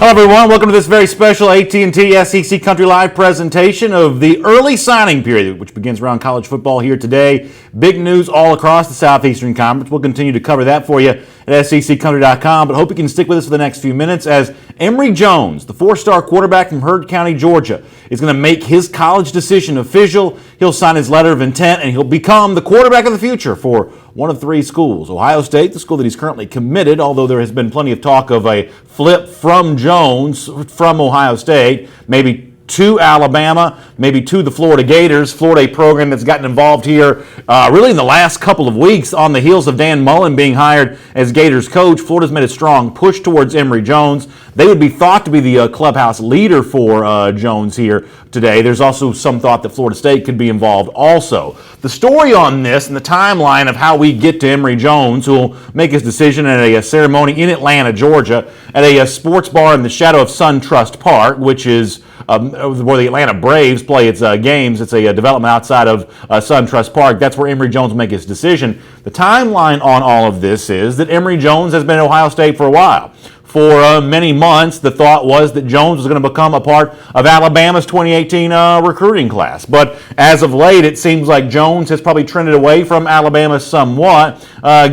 Hello everyone, welcome to this very special AT&T SEC Country Live presentation of the early signing period, which begins around college football here today. Big news all across the Southeastern Conference. We'll continue to cover that for you at SECCountry.com, but hope you can stick with us for the next few minutes as Emory Jones, the four-star quarterback from Heard County, Georgia, is going to make his college decision official. He'll sign his letter of intent, and he'll become the quarterback of the future for one of three schools. Ohio State, the school that he's currently committed, although there has been plenty of talk of a flip from Jones from Ohio State, maybe to Alabama, maybe to the Florida Gators. Florida, a program that's gotten involved here really in the last couple of weeks on the heels of Dan Mullen being hired as Gators coach. Florida's made a strong push towards Emory Jones. They would be thought to be the clubhouse leader for Jones here today. There's also some thought that Florida State could be involved also. The story on this and the timeline of how we get to Emory Jones, who will make his decision at a ceremony in Atlanta, Georgia, at a sports bar in the shadow of SunTrust Park, which is where the Atlanta Braves play its games. It's a development outside of SunTrust Park. That's where Emory Jones will make his decision. The timeline on all of this is that Emory Jones has been at Ohio State for a while. For many months, the thought was that Jones was going to become a part of Alabama's 2018 recruiting class. But as of late, it seems like Jones has probably trended away from Alabama somewhat,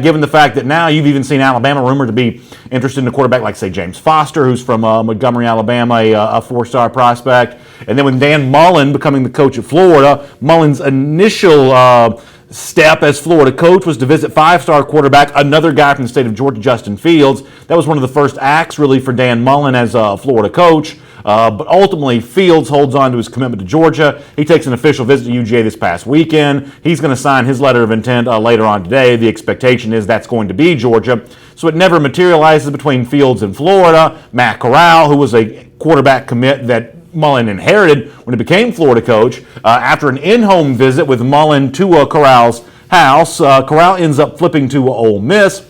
given the fact that now you've even seen Alabama rumored to be interested in a quarterback like, say, James Foster, who's from Montgomery, Alabama, a four-star prospect. And then with Dan Mullen becoming the coach of Florida, Mullen's initial step as Florida coach was to visit five-star quarterback, another guy from the state of Georgia, Justin Fields. That was one of the first acts really for Dan Mullen as a Florida coach. But ultimately, Fields holds on to his commitment to Georgia. He takes an official visit to UGA this past weekend. He's going to sign his letter of intent later on today. The expectation is that's going to be Georgia. So it never materializes between Fields and Florida. Matt Corral, who was a quarterback commit that Mullen inherited when he became Florida coach, after an in-home visit with Mullen to Corral's house, Corral ends up flipping to Ole Miss.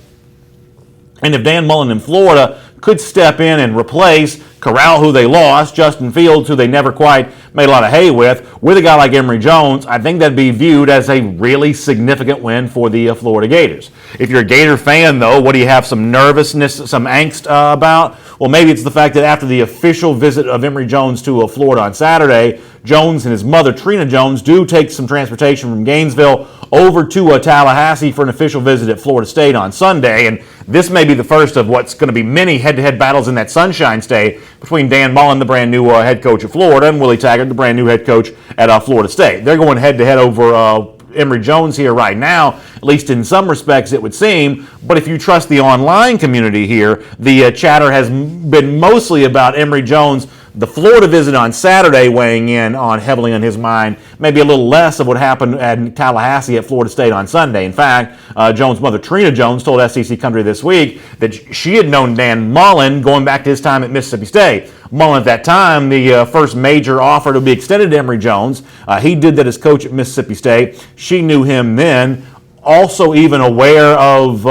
And if Dan Mullen in Florida could step in and replace Corral, who they lost, Justin Fields, who they never quite made a lot of hay with a guy like Emory Jones, I think that'd be viewed as a really significant win for the Florida Gators. If you're a Gator fan, though, what do you have some nervousness, some angst about? Well, maybe it's the fact that after the official visit of Emory Jones to Florida on Saturday, Jones and his mother, Trina Jones, do take some transportation from Gainesville over to Tallahassee for an official visit at Florida State on Sunday. And this may be the first of what's going to be many head-to-head battles in that Sunshine State between Dan Mullen, the brand new head coach of Florida, and Willie Taggart, the brand new head coach at Florida State. They're going head-to-head over Emory Jones here right now, at least in some respects it would seem. But if you trust the online community here, the chatter has been mostly about Emory Jones. The Florida visit on Saturday weighing in on heavily on his mind, maybe a little less of what happened at Tallahassee at Florida State on Sunday. In fact, Jones' mother, Trina Jones, told SEC Country this week that she had known Dan Mullen going back to his time at Mississippi State. Mullen at that time, the first major offer to be extended to Emory Jones. He did that as coach at Mississippi State. She knew him then. Also even aware of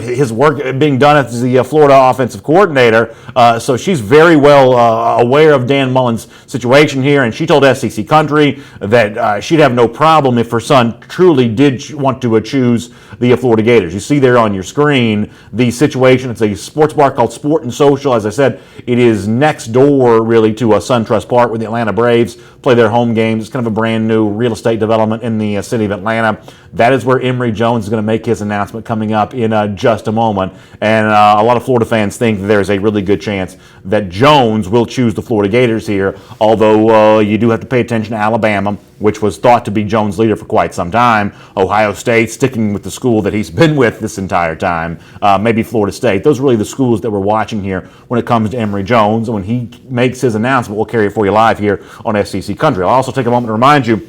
his work being done as the Florida offensive coordinator. So she's very well aware of Dan Mullen's situation here, and she told SEC Country that she'd have no problem if her son truly did want to choose the Florida Gators. You see there on your screen the situation. It's a sports bar called Sport and Social. As I said, it is next door really to SunTrust Park where the Atlanta Braves play their home games. It's kind of a brand new real estate development in the city of Atlanta. That is where Emory Jones is going to make his announcement coming up in just a moment. And a lot of Florida fans think that there's a really good chance that Jones will choose the Florida Gators here, although you do have to pay attention to Alabama, which was thought to be Jones' leader for quite some time. Ohio State, sticking with the school that he's been with this entire time. Maybe Florida State. Those are really the schools that we're watching here when it comes to Emory Jones. And when he makes his announcement, we'll carry it for you live here on SEC Country. I'll also take a moment to remind you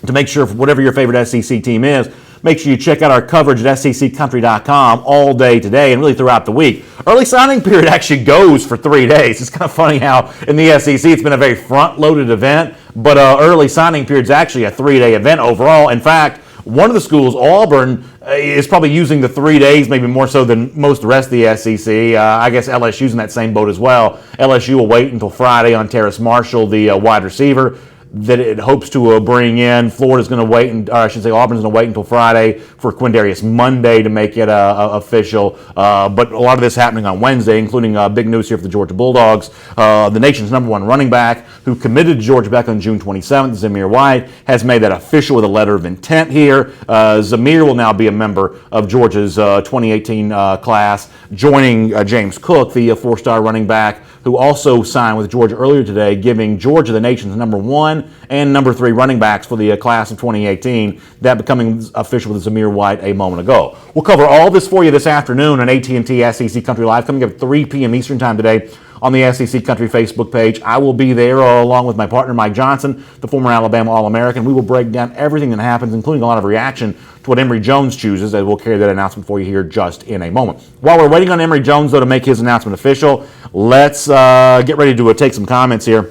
to make sure, whatever your favorite SEC team is, make sure you check out our coverage at SECCountry.com all day today and really throughout the week. Early signing period actually goes for 3 days. It's kind of funny how in the SEC it's been a very front-loaded event, but early signing period is actually a 3-day event overall. In fact, one of the schools, Auburn, is probably using the 3 days, maybe more so than most of the rest of the SEC. I guess LSU's in that same boat as well. LSU will wait until Friday on Terrace Marshall, the wide receiver. that it hopes to bring in. Florida's going to wait, or I should say Auburn's going to wait until Friday for Quindarius Monday to make it official. But a lot of this happening on Wednesday, including big news here for the Georgia Bulldogs. The nation's #1 running back who committed to Georgia back on June 27th, Zamir White, has made that official with a letter of intent here. Zamir will now be a member of Georgia's 2018 class, joining James Cook, the 4-star running back, who also signed with Georgia earlier today, giving Georgia the nation's #1 and #3 running backs for the class of 2018. That becoming official with Zamir White a moment ago. We'll cover all this for you this afternoon on AT&T SEC Country Live, coming up at 3 p.m. Eastern Time today on the SEC Country Facebook page. I will be there along with my partner Mike Johnson, the former Alabama All-American. We will break down everything that happens, including a lot of reaction to what Emory Jones chooses, as we'll carry that announcement for you here just in a moment. While we're waiting on Emory Jones, though, to make his announcement official, let's get ready to take some comments here.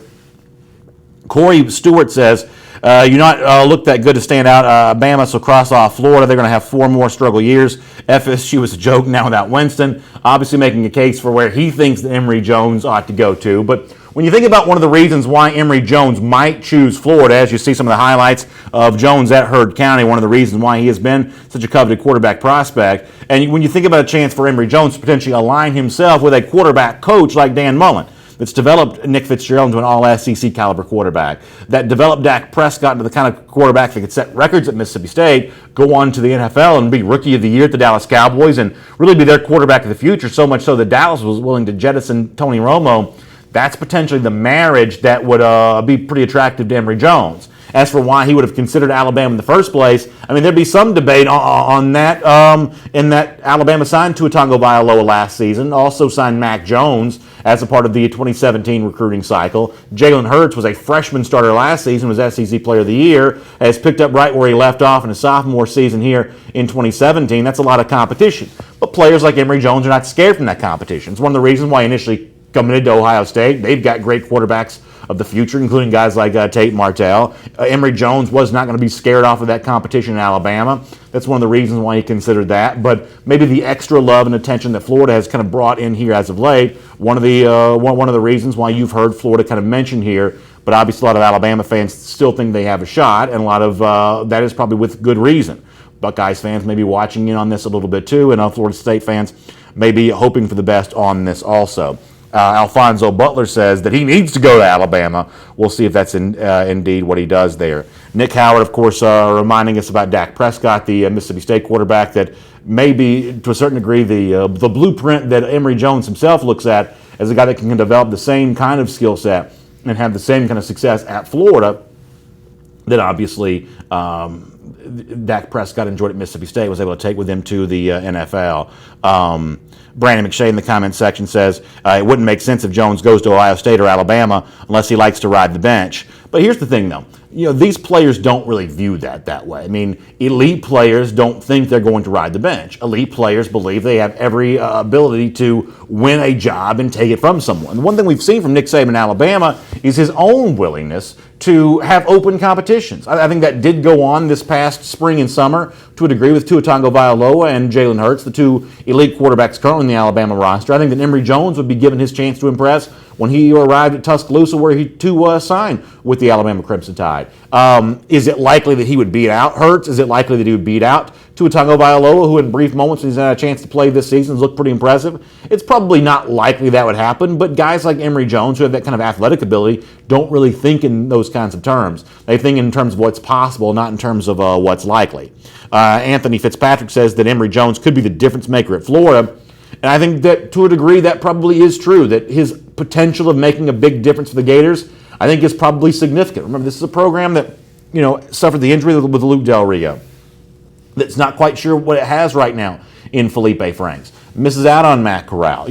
Corey Stewart says, you not look that good to stand out. Bama, so cross off Florida. They're going to have 4 more struggle years. FSU is a joke now without Winston. Obviously making a case for where he thinks that Emory Jones ought to go to. But when you think about one of the reasons why Emory Jones might choose Florida, as you see some of the highlights of Jones at Heard County, one of the reasons why he has been such a coveted quarterback prospect, and when you think about a chance for Emory Jones to potentially align himself with a quarterback coach like Dan Mullen, that's developed Nick Fitzgerald into an all-SEC caliber quarterback, that developed Dak Prescott into the kind of quarterback that could set records at Mississippi State, go on to the NFL and be Rookie of the Year at the Dallas Cowboys, and really be their quarterback of the future, so much so that Dallas was willing to jettison Tony Romo. That's potentially the marriage that would be pretty attractive to Emory Jones. As for why he would have considered Alabama in the first place, I mean, there'd be some debate on that. In that Alabama signed Tua Tagovailoa last season, also signed Mac Jones as a part of the 2017 recruiting cycle. Jalen Hurts was a freshman starter last season, was SEC Player of the Year, has picked up right where he left off in his sophomore season here in 2017. That's a lot of competition. But players like Emory Jones are not scared from that competition. It's one of the reasons why initially committed to Ohio State. They've got great quarterbacks of the future, including guys like Tate Martell. Emory Jones was not going to be scared off of that competition in Alabama. That's one of the reasons why he considered that. But maybe the extra love and attention that Florida has kind of brought in here as of late, one of the reasons why you've heard Florida kind of mentioned here. But obviously a lot of Alabama fans still think they have a shot, and a lot of that is probably with good reason. Buckeyes fans may be watching in on this a little bit too, and Florida State fans may be hoping for the best on this also. Alfonso Butler says that he needs to go to Alabama. We'll see if that's indeed what he does there. Nick Howard, of course, reminding us about Dak Prescott, the Mississippi State quarterback, that may be, to a certain degree, the blueprint that Emory Jones himself looks at as a guy that can develop the same kind of skill set and have the same kind of success at Florida that obviously Dak Prescott enjoyed at Mississippi State, was able to take with him to the NFL. Brandon McShay in the comment section says it wouldn't make sense if Jones goes to Ohio State or Alabama unless he likes to ride the bench. But here's the thing, though. These players don't really view that way. I mean, elite players don't think they're going to ride the bench. Elite players believe they have every ability to win a job and take it from someone. The one thing we've seen from Nick Saban in Alabama is his own willingness to have open competitions. I think that did go on this past spring and summer to a degree with Tua Tagovailoa and Jalen Hurts, the 2 elite quarterbacks currently in the Alabama roster. I think that Emory Jones would be given his chance to impress when he arrived at Tuscaloosa, where he signed with the Alabama Crimson Tide. Is it likely that he would beat out Hurts? Is it likely that he would beat out Tua Tagovailoa, who in brief moments when he's had a chance to play this season has looked pretty impressive? It's probably not likely that would happen, but guys like Emory Jones, who have that kind of athletic ability, don't really think in those kinds of terms. They think in terms of what's possible, not in terms of what's likely. Anthony Fitzpatrick says that Emory Jones could be the difference maker at Florida. And I think that to a degree that probably is true, that his potential of making a big difference for the Gators, I think, is probably significant. Remember, this is a program that, suffered the injury with Luke Del Rio, that's not quite sure what it has right now in Felipe Franks. Misses out on Matt Corral.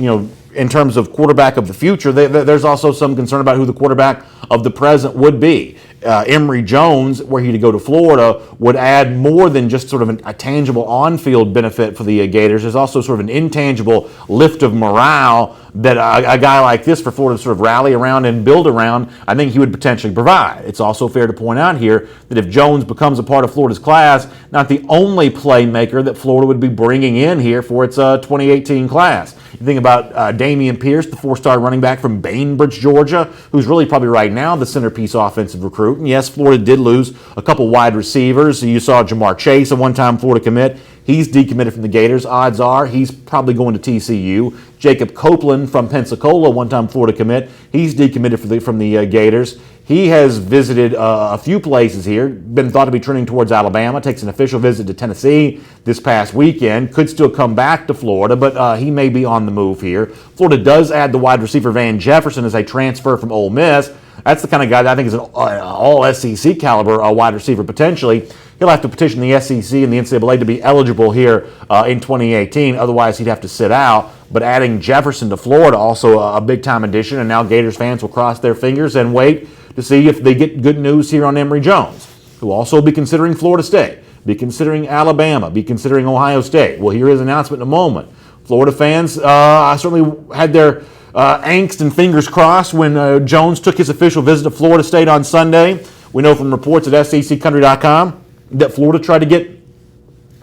In terms of quarterback of the future, there's also some concern about who the quarterback of the present would be. Emory Jones, were he to go to Florida, would add more than just sort of a tangible on-field benefit for the Gators. There's also sort of an intangible lift of morale that a guy like this for Florida to sort of rally around and build around, I think he would potentially provide. It's also fair to point out here that if Jones becomes a part of Florida's class, not the only playmaker that Florida would be bringing in here for its 2018 class. You think about Dameon Pierce, the 4-star running back from Bainbridge, Georgia, who's really probably right now the centerpiece offensive recruit. recruit. And yes, Florida did lose a couple wide receivers. So you saw Jamar Chase, a one-time Florida commit. He's decommitted from the Gators. Odds are he's probably going to TCU. Jacob Copeland from Pensacola, one-time Florida commit. He's decommitted from the Gators. He has visited a few places here, been thought to be trending towards Alabama, takes an official visit to Tennessee this past weekend, could still come back to Florida, but he may be on the move here. Florida does add the wide receiver Van Jefferson as a transfer from Ole Miss. That's the kind of guy that I think is an all-SEC caliber wide receiver potentially. He'll have to petition the SEC and the NCAA to be eligible here in 2018. Otherwise, he'd have to sit out. But adding Jefferson to Florida, also a big-time addition, and now Gators fans will cross their fingers and wait to see if they get good news here on Emory Jones, who will also be considering Florida State, be considering Alabama, be considering Ohio State. We'll hear his announcement in a moment. Florida fans certainly had their angst and fingers crossed when Jones took his official visit to Florida State on Sunday. We know from reports at SECCountry.com that Florida tried to get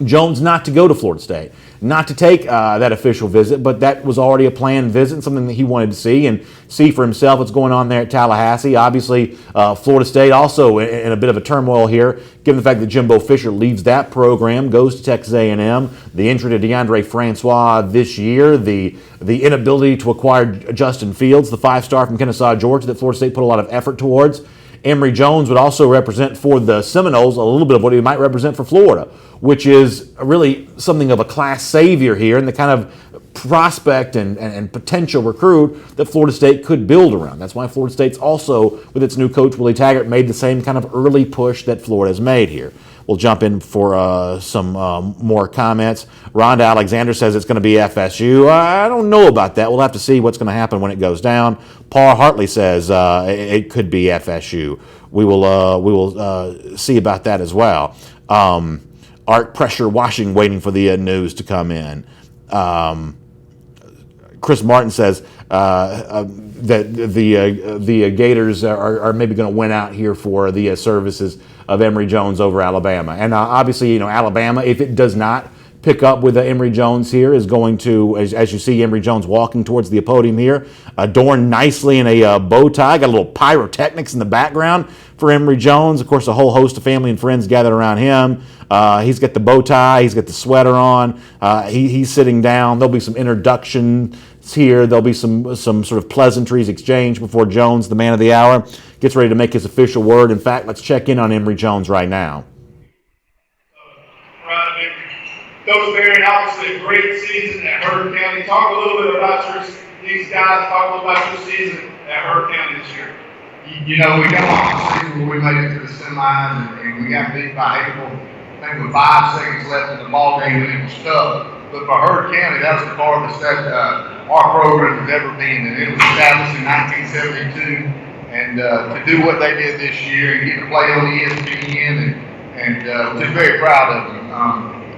Jones not to go to Florida State, not to take that official visit, but that was already a planned visit and something that he wanted to see for himself what's going on there at Tallahassee. Obviously, Florida State also in a bit of a turmoil here, given the fact that Jimbo Fisher leaves that program, goes to Texas A&M, the injury to DeAndre Francois this year, the inability to acquire Justin Fields, the five-star from Kennesaw, Georgia, that Florida State put a lot of effort towards. Emory Jones would also represent for the Seminoles a little bit of what he might represent for Florida, which is really something of a class savior here and the kind of prospect and potential recruit that Florida State could build around. That's why Florida State's also, with its new coach, Willie Taggart, made the same kind of early push that Florida has made here. We'll jump in for some more comments. Rhonda Alexander says it's going to be FSU. I don't know about that. We'll have to see what's going to happen when it goes down. Paul Hartley says it could be FSU. We will see about that as well. Art Pressure Washing waiting for the news to come in. Chris Martin says that the Gators are maybe going to win out here for the services of Emory Jones over Alabama. And obviously, Alabama, if it does not pick up with Emory Jones here, is going to, as you see Emory Jones walking towards the podium here, adorned nicely in a bow tie, got a little pyrotechnics in the background for Emory Jones. Of course, a whole host of family and friends gathered around him. He's got the bow tie, he's got the sweater on, he's sitting down. There'll be some introductions here. There'll be some sort of pleasantries exchanged before Jones, the man of the hour, gets ready to make his official word. In fact, let's check in on Emory Jones right now. Right, Coach Barry, obviously a great season at Heard County. Talk a little bit about these guys. Talk a little about your season at Heard County this year. We got off the season where we made it to the semis and we got beat by April. I think with 5 seconds left in the ball game, and it was tough. But for Heard County, that was the farthest that our program has ever been, and it was established in 1972. And to do what they did this year and get to play on ESPN, and just very proud of them.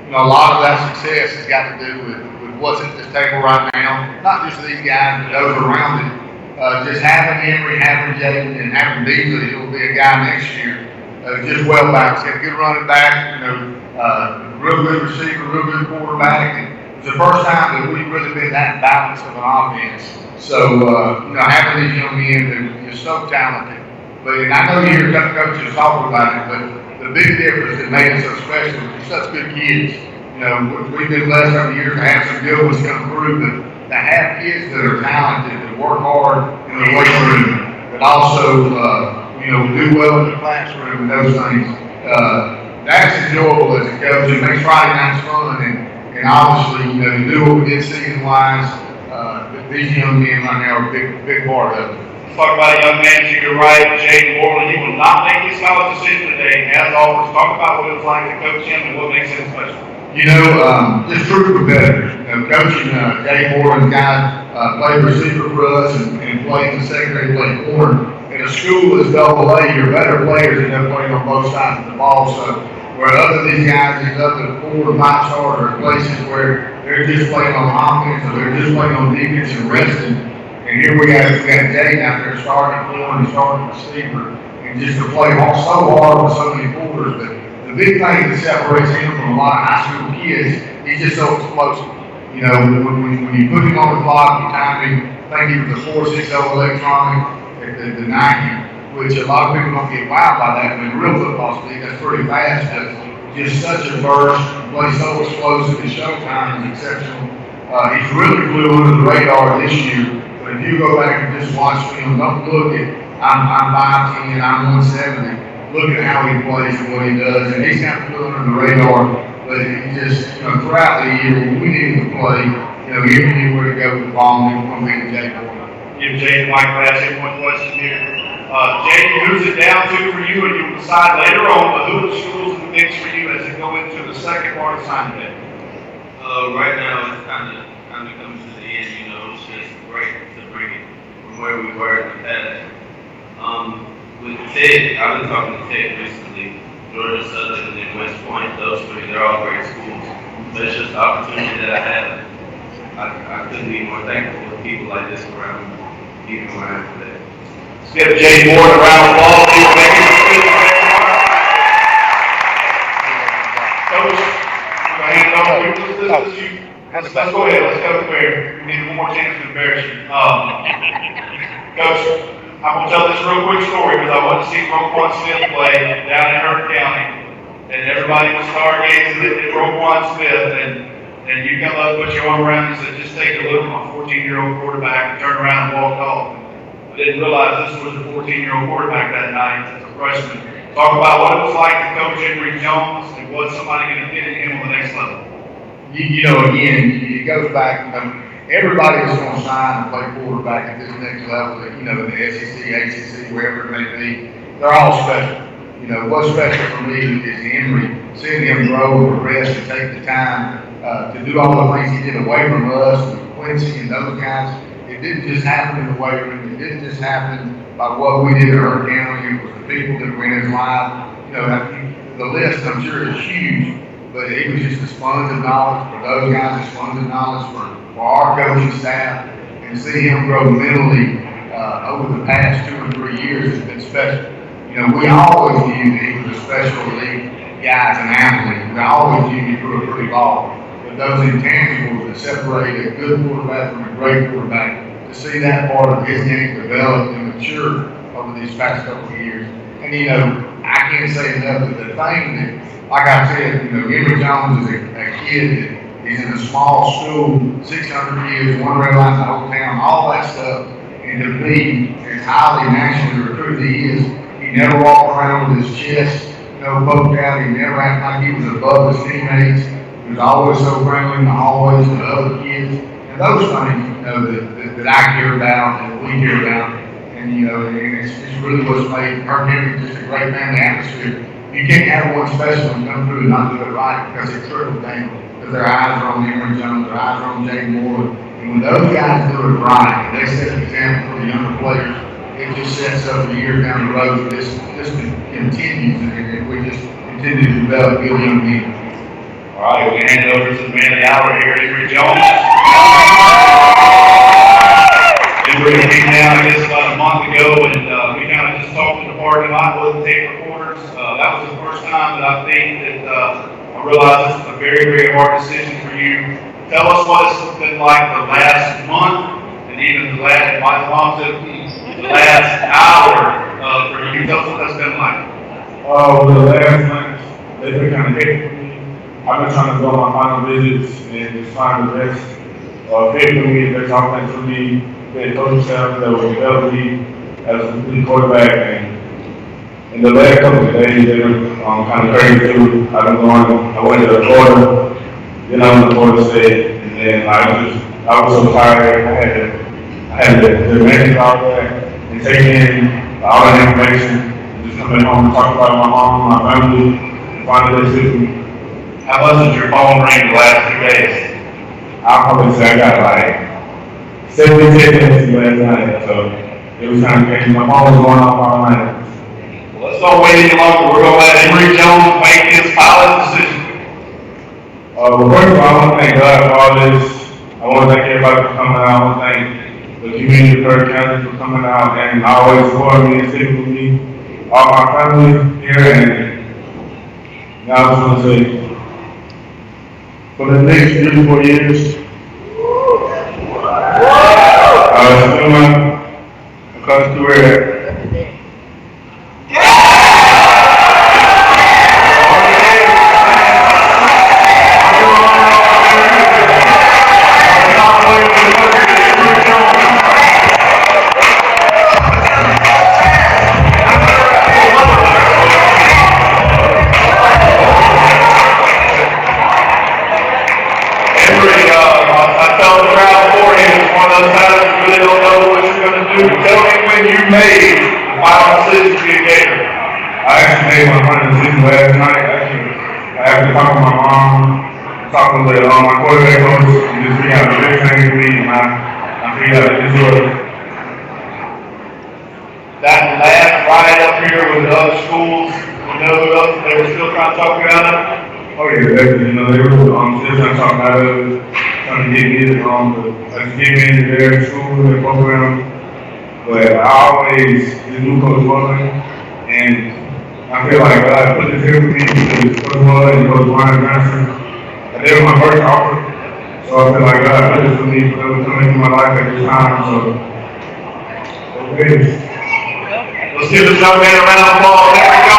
A lot of that success has got to do with what's at this table right now. Not just these guys, but those around it. Just having Emory, having Jaden, and having Beasley, who will be a guy next year. Just well balanced. Got a good running back, real good receiver, real good quarterback. And it's the first time that we've really been that balanced of an offense. So, having these young men, they're so talented. And I know you hear coaches talk about it, but the big difference that made us so special is such good kids. We've been blessed over the years to have some good ones come through, but to have kids that are talented, that work hard in the weight room, but also, do well in the classroom and those things. That's enjoyable as a coach. It makes Friday nights fun, and obviously, to do what we did season-wise, these young men right now are a big part of it. Let's talk about a young man to your right, Jaden Moore. He will not make his college decision today. As always, talk about what it was like to coach him and what makes him special. Just true competitors. Coaching Jaden Moore, the guy played receiver for us and played in the secondary, played corner. In a school that's AA, you're better players and they're playing on both sides of the ball. So where other these guys, these other 4 or 5 stars are places where they're just playing on offense or they're just playing on defense and resting. And here we got Jaden out there starting corner and starting receiver, and just to play so hard with so many quarters. But the big thing that separates him from a lot of high school kids, he's just so explosive. When you put him on the clock, you time him. I think he was a 4.60 electronic at the 90. which a lot of people don't get wowed by that. But in real football speed, that's pretty fast. But just such a burst, plays so explosive. His showtime is exceptional. He's really flew under the radar this year. But if you go back and just watch film, don't look at I'm 5'10", I'm 170. Look at how he plays and what he does, and he's kind of flew under the radar. But he just, throughout the year, when we needed to play, he knew where to go with the ball, and he was going to be Jake Moore. Give Jake and Mike last one question here. Jake, who's it down to for you, and you'll decide later on, but who are the schools in the mix for you as you go into the second part of signing day? Right now, it's kind of coming to the end. It's just great to bring it from where we were in the past. With Tech, I've been talking to Tech recently. Georgia Southern and West Point, those three, they're all great schools. But it's just the opportunity that I have. I couldn't be more thankful for people like this around me, even where I am today. Let's give Jay Moore a round of applause. Coach, I'm going to hand it over to you. Let's go ahead. Let's go there. We need one more chance to embarrass you. Coach, I'm going to tell this real quick story because I went to see Roquan Smith play down in Hurt County, and everybody was stargazing at Roquan Smith, and you come up, put your arm around and said, just take a look at my 14-year-old quarterback, and turn around and walk off. I didn't realize this was a 14-year-old quarterback that night as a freshman. Talk about what it was like to coach Emory Jones and what somebody going to get in him on the next level. Again, it goes back, everybody that's going to sign and play quarterback at this next level, in the SEC, ACC, wherever it may be, they're all special. What's special for me is Emory, seeing him grow and progress and take the time to do all the things he did away from us, with Quincy and those guys. It didn't just happen in the weight room. It didn't just happen by what we did at Hurt County. It was the people that were in his life. The list, I'm sure, is huge. But he was just a sponge of knowledge for those guys, a sponge of knowledge for our coaching staff, and see him grow mentally over the past 2 or 3 years has been special. We always knew that he was a special elite guy as an athlete. We always knew he threw a pretty ball. But those intangibles that separate a good quarterback from a great quarterback, to see that part of his game develop and mature over these past couple of years. And I can't say enough of the thing that, like I said, Emory Jones is a kid that he's in a small school, 600 kids, one red line in the whole town, all that stuff. And to be as highly nationally recruited he is, he never walked around with his chest, poked out. He never acted like he was above his teammates. He was always so friendly in the hallways with other kids. And those things, that I care about, that we care about. And, and it's really what's made Hurt County just a great family atmosphere. You can't have one special and come through and not do it right because it trickles down. Because their eyes are on Emory Jones, their eyes are on Jake Moore. And when those guys do it right, and they set an example for the younger players, it just sets up a year down the road. This continues, and we just continue to develop good young men. All right, we hand it over to the man of the hour here, Emory Jones. Emory came down, I guess, about a month ago, and we kind of just talked in the parking lot with the tape recorders. That was the first time that I think that I realized this is a very, very hard decision for you. Tell us what it's been like the last month, and even the last, my mom said, the last hour for you. Tell us what that's been like. The last months, they've been kind of hectic for me. I've been trying to go on my final visits and just find the best fit for me, the best offense for me, the coaching staff that will develop me as a complete quarterback. And in the last couple of days, they've been kind of crazy too. I went to Florida, then I went to Florida State, and then I was so tired. I had to manage all that and take in all that information, and just coming home and talk about my mom, my family, and finally they took me. How much did your phone ring the last 2 days? I'll probably say I got like 70 minutes last night, so it was kind of crazy. My phone was going off all night. Well, let's don't wait any longer. We're going to let Emory Jones make his pilot decision. Well, first of all, I want to thank God for all this. I want to thank everybody for coming out. I want to thank the community of Hurt County for coming out and always supporting me and sticking with me. All my family here, and now I just want to say, for the next 3 to 4 years, I was still my coach career. made the final decision to be a Gator? I actually made my final decision last night. I had to talk to my mom, talking with my quarterback coach, and just figure out the best thing to me, and I figured out this was. That last ride up here with the other schools, you know who else they were still trying to talk about it? Oh yeah, definitely. They were still trying to talk about it, trying to get me to just get me into their school and program. But I always just knew Coach Butler, and I feel like God put this here for me because Coach Butler and Coach Brian Johnson. And they were my first offer, so I feel like God put this for me for them to come into my life at this time. So, okay. Let's give this young man a round of applause. There we go.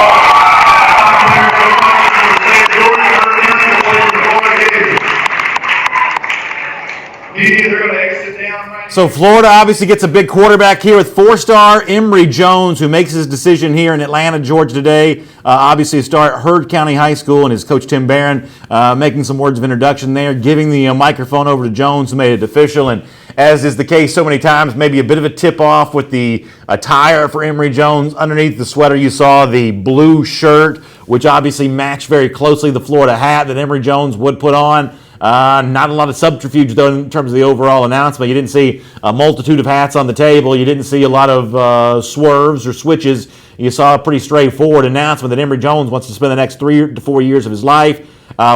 They're going to exit down right. So Florida obviously gets a big quarterback here with four-star Emory Jones, who makes his decision here in Atlanta, Georgia today. Obviously a star at Heard County High School, and his coach Tim Barron making some words of introduction there, giving the microphone over to Jones, who made it official. And as is the case so many times, maybe a bit of a tip-off with the attire for Emory Jones. Underneath the sweater, you saw the blue shirt, which obviously matched very closely the Florida hat that Emory Jones would put on. Not a lot of subterfuge, though, in terms of the overall announcement. You didn't see a multitude of hats on the table. You didn't see a lot of swerves or switches. You saw a pretty straightforward announcement that Emory Jones wants to spend the next 3 to 4 years of his life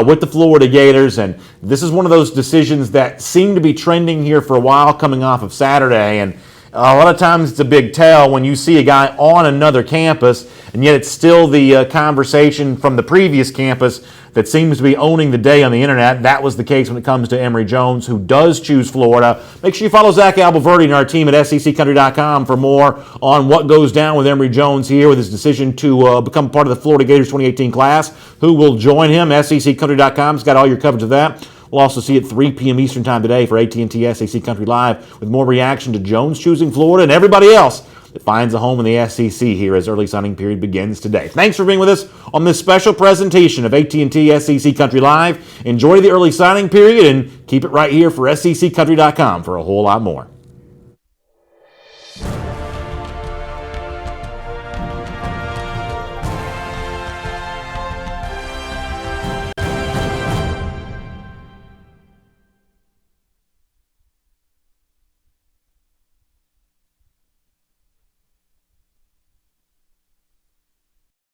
with the Florida Gators. And this is one of those decisions that seem to be trending here for a while coming off of Saturday. And a lot of times it's a big tell when you see a guy on another campus, and yet it's still the conversation from the previous campus that seems to be owning the day on the internet. That was the case when it comes to Emory Jones, who does choose Florida. Make sure you follow Zach Alberverdi and our team at SECCountry.com for more on what goes down with Emory Jones here with his decision to become part of the Florida Gators 2018 class. Who will join him? SECCountry.com's got all your coverage of that. We'll also see at 3 p.m. Eastern Time today for AT&T SEC Country Live with more reaction to Jones choosing Florida and everybody else that finds a home in the SEC here as early signing period begins today. Thanks for being with us on this special presentation of AT&T SEC Country Live. Enjoy the early signing period and keep it right here for SECCountry.com for a whole lot more.